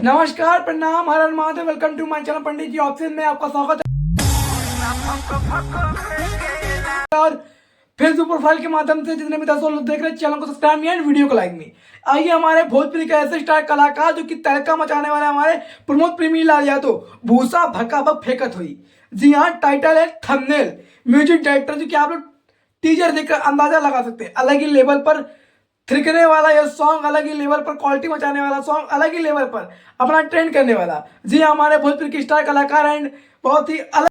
नमस्कार, प्रणाम, हर हर Mahadev. Welcome to my channel Pandit ji option में आपका स्वागत है। और फेसबुक प्रोफाइल के माध्यम से जितने भी 10 लोग देख रहे हैं, चैनल को सब्सक्राइब एंड वीडियो को लाइक में। आइए हमारे भोजपुरी के ऐसे स्टार कलाकार जो कि तड़का मचाने वाले हमारे प्रमोद प्रेमी लाल यादव, भूसा भकाभक फेंकत हुई। जी हाँ, टाइटल है थंबनेल। म्यूजिक डायरेक्टर जो कि आप लोग टीजर देखकर अंदाजा लगा सकते हैं। अलग ही लेवल पर थिरकने वाला यह सॉन्ग, अलग ही लेवल पर क्वालिटी मचाने वाला सॉन्ग, अलग ही लेवल पर अपना ट्रेंड करने वाला। जी हाँ, हमारे भोजपुरी के स्टार कलाकार एंड बहुत ही अलग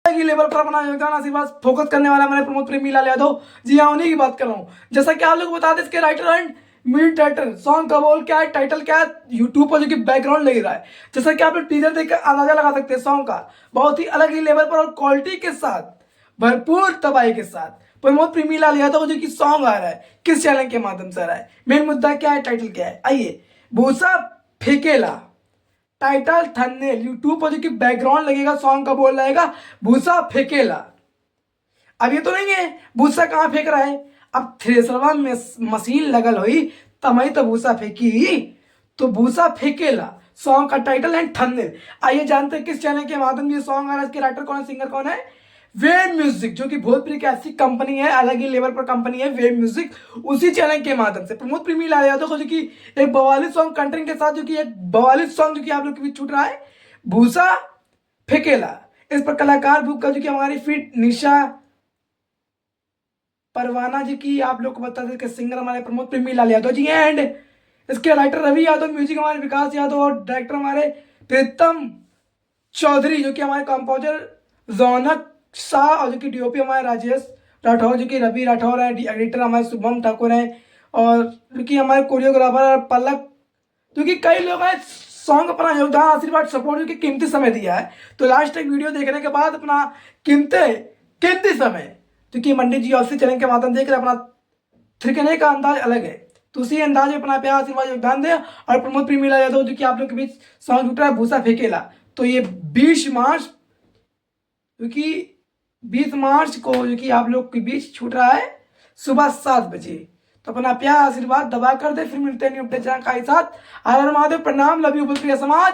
ही लेवल पर अपना योगदान आशीर्वाद फोकस करने वाला हमारे प्रमोद प्रेमी लाल यादव। जी हाँ, उन्हीं की बात कर रहा हूँ। जैसा कि आप लोग बता दें, इसके writer and music director, song का बोल क्या है, टाइटल क्या है, यूट्यूब पर जो कि बैकग्राउंड लग रहा है। जैसा कि आप लोग टीजर देखकर अंदाजा लगा सकते हैं सॉन्ग का। बहुत ही अलग ही लेवल पर और क्वालिटी के साथ, भरपूर तबाही के साथ प्रमोद प्रेमी लाल यादव जो कि सॉन्ग आ रहा है, किस चैनल के माध्यम से आ रहा है, मेन मुद्दा क्या है, टाइटल क्या है। आइए, भूसा फेंकेला, टाइटल थंबनेल, यूट्यूब पर जो कि बैकग्राउंड लगेगा, सॉन्ग का बोल रहेगा भूसा फेंकेला। अब ये तो नहीं है भूसा कहाँ फेंक रहा है, अब थ्रेसरवा में मशीन लगल हुई तमई तो भूसा फेंकी, तो भूसा फेंकेला सॉन्ग का टाइटल एंड थंबनेल। आइए जानते हैं किस चैनल के माध्यम से सॉन्ग आ रहा है, इसके राइटर कौन है, सिंगर कौन है। वेव म्यूजिक, जो कि भोजपुरी की ऐसी कंपनी है, अलग ही लेवल पर कंपनी है वेव म्यूजिक, उसी चैनल के माध्यम से प्रमोद प्रेमी लाल यादव को जो कि एक बवाली सॉन्ग कंटेंट के साथ, जो कि एक बवाली सॉन्ग जो कि आप लोग के बीच छूट रहा है, भूसा फेंकेला। इस पर कलाकार बुक का जो कि हमारी फिट निशा परवाना जी की आप लोग को बता दें कि सिंगर हमारे प्रमोद प्रेमी लाल यादव जी हैं, एंड इसके राइटर रवि यादव, म्यूजिक हमारे विकास यादव, और डायरेक्टर हमारे प्रीतम चौधरी, जो कि हमारे कंपोजर रौनक शाह, और जो कि डीओपी हमारे राजेश राठौर, जो कि रवि राठौर है, एडिटर हमारे शुभम ठाकुर हैं, और जो कि हमारे कोरियोग्राफर पलक, जो कि कई लोग हैं सॉन्ग अपना योगदान आशीर्वाद सपोर्ट जो कि कीमती समय दिया है। तो लास्ट तक वीडियो देखने के बाद अपना कीमती समय जो कि मंडी जी ऑफिस चैनल के माध्यम देख रहे, अपना थिरकने का अंदाज अलग है, तो उसी अंदाज में अपना प्यार आशीर्वाद योगदान दे। और प्रमोद प्रेमी लाल यादव जो कि आप लोग के बीच सॉन्ग उठ रहा है भूसा फेंकेला, तो ये 20 मार्च, जो कि 20 मार्च को जो कि आप लोग के बीच छूट रहा है सुबह 7 बजे। तो अपना प्यार आशीर्वाद दबा कर दे, फिर मिलते हैं न्यू अपडेट के साथ। हर हर महादेव, प्रणाम, लव यू, समाज।